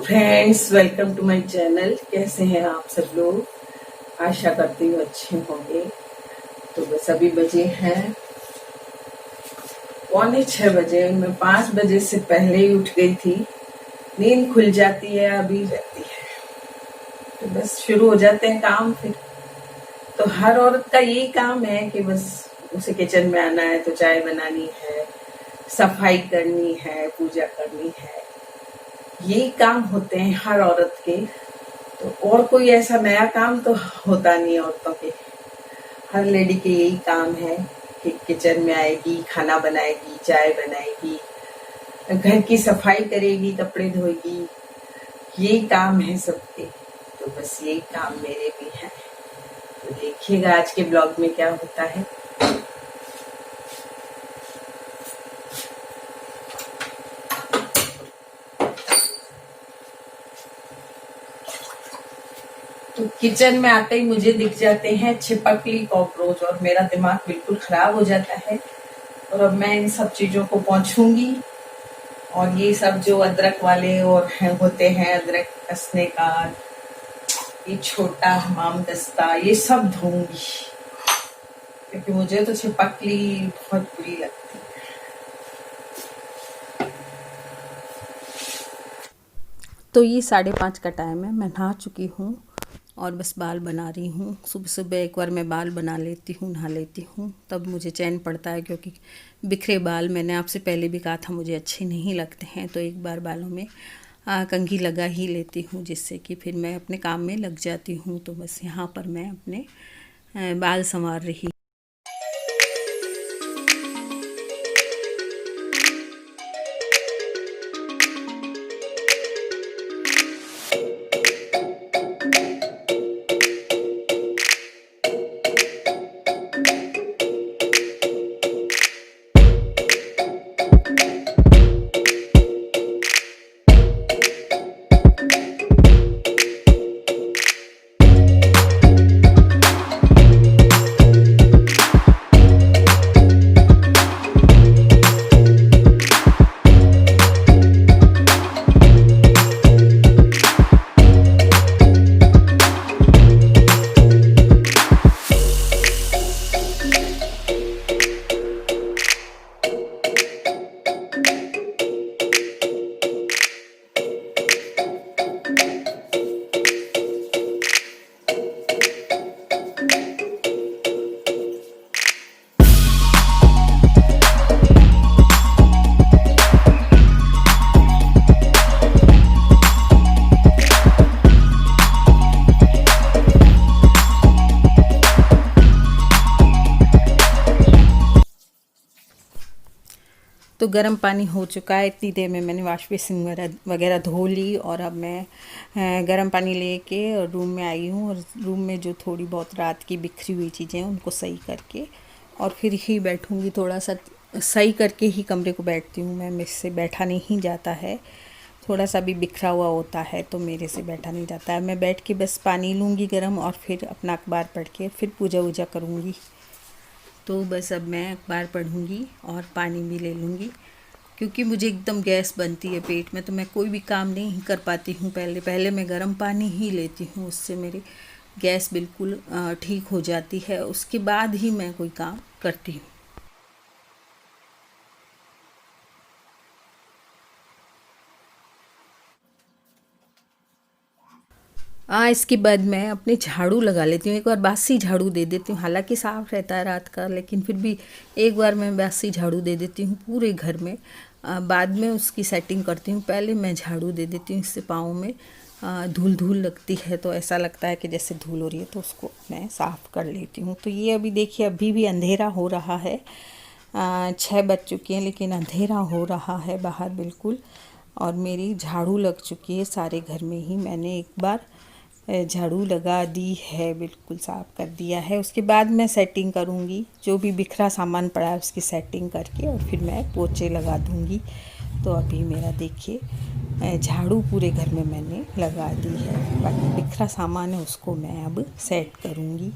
Friends, welcome to my channel. कैसे हैं आप सब लोग? आशा करती हूँ अच्छे होंगे। तो बस अभी बजे हैं 5:45 मैं 5 बजे से पहले ही उठ गई थी। नींद खुल जाती है, अभी रहती है, तो बस शुरू हो जाते हैं काम। फिर तो हर औरत का यही काम है कि बस उसे किचन में आना है तो चाय बनानी है, सफाई करनी है, पूजा करनी है। यही काम होते हैं हर औरत के। तो और कोई ऐसा नया काम तो होता नहीं औरतों के। हर लेडी के यही काम है कि किचन में आएगी, खाना बनाएगी, चाय बनाएगी, घर की सफाई करेगी, कपड़े धोएगी। यही काम है सबके। तो बस यही काम मेरे भी है। तो देखिएगा आज के ब्लॉग में क्या होता है। तो किचन में आते ही मुझे दिख जाते हैं छिपकली, कॉकरोच, और मेरा दिमाग बिल्कुल खराब हो जाता है। और अब मैं इन सब चीजों को पोंछूंगी और ये सब जो अदरक वाले और होते हैं, अदरक कसने का ये छोटा हमाम दस्ता, ये सब धोऊंगी क्योंकि मुझे तो छिपकली बहुत बुरी लगती है। तो ये 5:30 का टाइम है। मैं नहा चुकी हूँ और बस बाल बना रही हूँ। सुबह सुबह एक बार मैं बाल बना लेती हूँ, नहा लेती हूँ, तब मुझे चैन पड़ता है। क्योंकि बिखरे बाल, मैंने आपसे पहले भी कहा था, मुझे अच्छे नहीं लगते हैं। तो एक बार बालों में कंघी लगा ही लेती हूँ, जिससे कि फिर मैं अपने काम में लग जाती हूँ। तो बस यहाँ पर मैं अपने बाल संवार रही। तो गर्म पानी हो चुका है। इतनी देर में मैंने वॉश बेसिन वगैरह धो ली और अब मैं गर्म पानी लेके और रूम में आई हूँ। और रूम में जो थोड़ी बहुत रात की बिखरी हुई चीज़ें हैं उनको सही करके और फिर ही बैठूँगी। थोड़ा सा सही करके ही कमरे को बैठती हूँ मैं, मेरे से बैठा नहीं जाता है। थोड़ा सा भी बिखरा हुआ होता है तो मेरे से बैठा नहीं जाता है। मैं बैठ के बस पानी लूँगी गर्म और फिर अपना अखबार पढ़ के फिर पूजा वूजा करूँगी। तो बस अब मैं अखबार पढ़ूँगी और पानी भी ले लूँगी, क्योंकि मुझे एकदम गैस बनती है पेट में, तो मैं कोई भी काम नहीं कर पाती हूँ। पहले मैं गर्म पानी ही लेती हूँ, उससे मेरी गैस बिल्कुल ठीक हो जाती है। उसके बाद ही मैं कोई काम करती हूँ। इसके बाद मैं अपने झाड़ू लगा लेती हूँ। एक बार बासी झाड़ू दे देती हूँ, हालांकि साफ़ रहता है रात का, लेकिन फिर भी एक बार मैं बासी झाड़ू दे देती हूँ पूरे घर में। बाद में उसकी सेटिंग करती हूँ। पहले मैं झाड़ू दे देती हूँ, इससे पाँव में धूल धूल लगती है, तो ऐसा लगता है कि जैसे धूल हो रही है, तो उसको मैं साफ़ कर लेती हूँ। तो ये अभी देखिए, अभी भी अंधेरा हो रहा है। 6 बज चुके हैं लेकिन अंधेरा हो रहा है बाहर बिल्कुल। और मेरी झाड़ू लग चुकी है सारे घर में ही। मैंने एक बार झाड़ू लगा दी है, बिल्कुल साफ़ कर दिया है। उसके बाद मैं सेटिंग करूँगी, जो भी बिखरा सामान पड़ा है उसकी सेटिंग करके और फिर मैं पोछे लगा दूँगी। तो अभी मेरा देखिए झाड़ू पूरे घर में मैंने लगा दी है। बाकी बिखरा सामान है उसको मैं अब सेट करूँगी,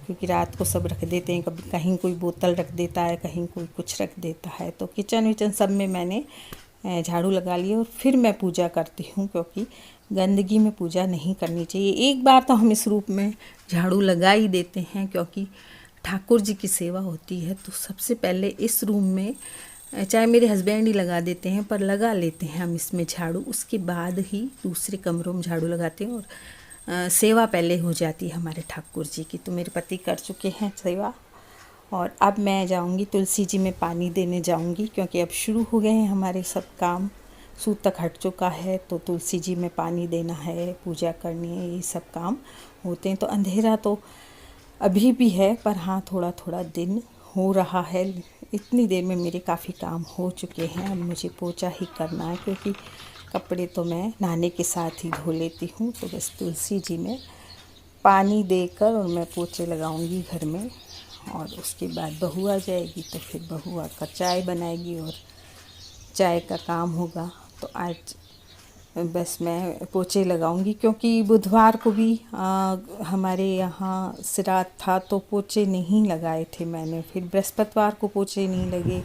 क्योंकि रात को सब रख देते हैं। कभी कहीं कोई बोतल रख देता है, कहीं कोई कुछ रख देता है। तो किचन विचन सब में मैंने झाड़ू लगा लिया और फिर मैं पूजा करती हूँ, क्योंकि गंदगी में पूजा नहीं करनी चाहिए। एक बार तो हम इस रूप में झाड़ू लगा ही देते हैं, क्योंकि ठाकुर जी की सेवा होती है। तो सबसे पहले इस रूम में, चाहे मेरे हस्बैंड ही लगा देते हैं, पर लगा लेते हैं हम इसमें झाड़ू। उसके बाद ही दूसरे कमरों में झाड़ू लगाते हैं, और सेवा पहले हो जाती है हमारे ठाकुर जी की। तो मेरे पति कर चुके हैं सेवा, और अब मैं जाऊंगी तुलसी जी में पानी देने जाऊंगी, क्योंकि अब शुरू हो गए हैं हमारे सब काम। सूत तक हट चुका है, तो तुलसी जी में पानी देना है, पूजा करनी है, ये सब काम होते हैं। तो अंधेरा तो अभी भी है, पर हाँ थोड़ा थोड़ा दिन हो रहा है। इतनी देर में मेरे काफ़ी काम हो चुके हैं। अब मुझे पोछा ही करना है, क्योंकि कपड़े तो मैं नहाने के साथ ही धो लेती हूँ। तो बस तुलसी जी में पानी देकर और मैं पोछे लगाऊंगी घर में, और उसके बाद बहू आ जाएगी, तो फिर बहू आकर चाय बनाएगी और चाय का काम होगा। तो आज बस मैं पोछे लगाऊंगी, क्योंकि बुधवार को भी हमारे यहाँ श्राद्ध था, तो पोछे नहीं लगाए थे मैंने। फिर बृहस्पतिवार को पोछे नहीं लगे,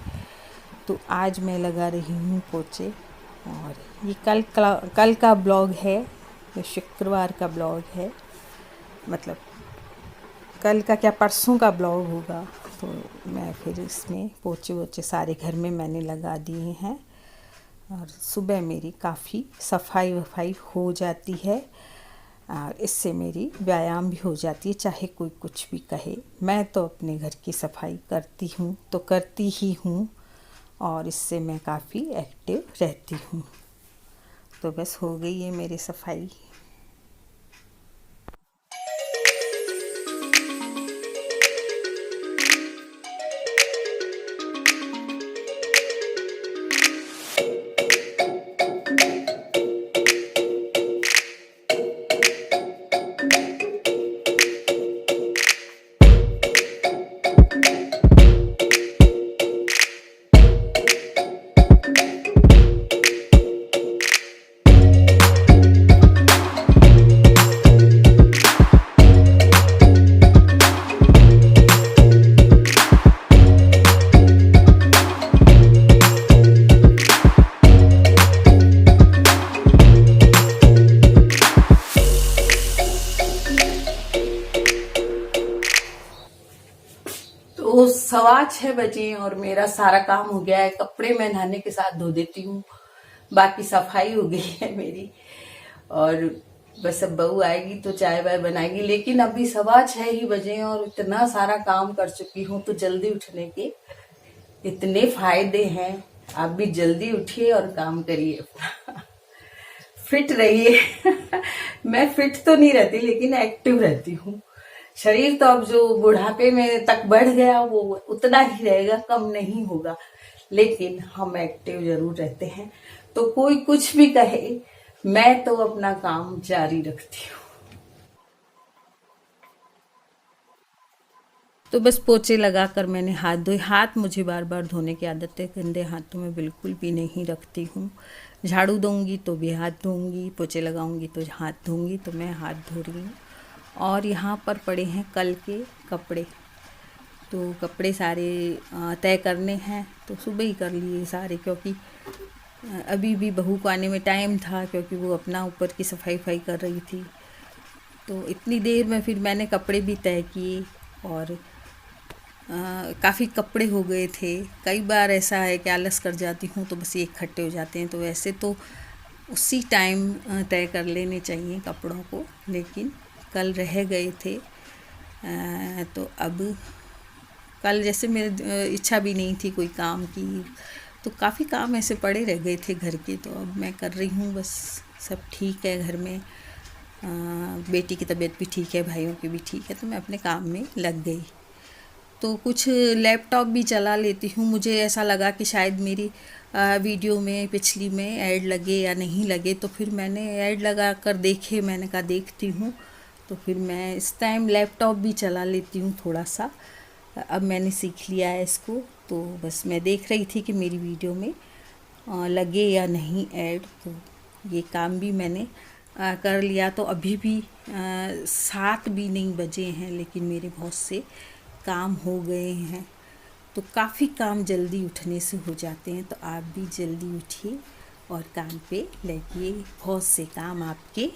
तो आज मैं लगा रही हूँ पोछे। और ये कल का ब्लॉग है, ये शुक्रवार का ब्लॉग है, मतलब कल का क्या परसों का ब्लॉग होगा। तो मैं फिर इसमें पोछे वोछे सारे घर में मैंने लगा दिए हैं, और सुबह मेरी काफ़ी सफाई वफाई हो जाती है, और इससे मेरी व्यायाम भी हो जाती है। चाहे कोई कुछ भी कहे, मैं तो अपने घर की सफाई करती हूँ, तो करती ही हूँ, और इससे मैं काफ़ी एक्टिव रहती हूँ। तो बस हो गई है मेरी सफाई। तो 6:15 और मेरा सारा काम हो गया है। कपड़े मैं नहाने के साथ धो देती हूँ, बाकी सफाई हो गई है मेरी। और बस अब बहू आएगी तो चाय वाय बनाएगी, लेकिन अभी 6:15 ही बजे हैं और इतना सारा काम कर चुकी हूँ। तो जल्दी उठने के इतने फायदे हैं। आप भी जल्दी उठिए और काम करिए, फिट रहिए। मैं फिट तो नहीं रहती, लेकिन एक्टिव रहती हूँ। शरीर तो अब जो बुढ़ापे में तक बढ़ गया वो उतना ही रहेगा, कम नहीं होगा, लेकिन हम एक्टिव जरूर रहते हैं। तो कोई कुछ भी कहे, मैं तो अपना काम जारी रखती हूँ। तो बस पोछे लगाकर मैंने हाथ धोए। हाथ मुझे बार बार धोने की आदत है, गंदे हाथों में बिल्कुल भी नहीं रखती हूँ। झाड़ू दूंगी तो भी हाथ धोऊंगी, पोछे लगाऊंगी तो हाथ धोऊंगी। तो मैं हाथ धो रही हूँ। और यहाँ पर पड़े हैं कल के कपड़े, तो कपड़े सारे तय करने हैं, तो सुबह ही कर लिए सारे, क्योंकि अभी भी बहू को आने में टाइम था, क्योंकि वो अपना ऊपर की सफाई वफाई कर रही थी। तो इतनी देर में फिर मैंने कपड़े भी तय किए, और काफ़ी कपड़े हो गए थे। कई बार ऐसा है कि आलस कर जाती हूँ, तो बस ये इकट्ठे हो जाते हैं। तो वैसे तो उसी टाइम तय कर लेने चाहिए कपड़ों को, लेकिन कल रह गए थे। तो अब कल जैसे मेरी इच्छा भी नहीं थी कोई काम की, तो काफ़ी काम ऐसे पड़े रह गए थे घर के। तो अब मैं कर रही हूँ, बस सब ठीक है घर में। बेटी की तबीयत भी ठीक है, भाइयों की भी ठीक है, तो मैं अपने काम में लग गई। तो कुछ लैपटॉप भी चला लेती हूँ। मुझे ऐसा लगा कि शायद मेरी वीडियो में पिछली में ऐड लगे या नहीं लगे, तो फिर मैंने ऐड लगा कर देखे। मैंने कहा देखती हूँ, तो फिर मैं इस टाइम लैपटॉप भी चला लेती हूँ थोड़ा सा। अब मैंने सीख लिया है इसको, तो बस मैं देख रही थी कि मेरी वीडियो में लगे या नहीं ऐड। तो ये काम भी मैंने कर लिया। तो अभी भी 7 भी नहीं बजे हैं, लेकिन मेरे बहुत से काम हो गए हैं। तो काफ़ी काम जल्दी उठने से हो जाते हैं। तो आप भी जल्दी उठिए और काम पे लगिए, बहुत से काम आपके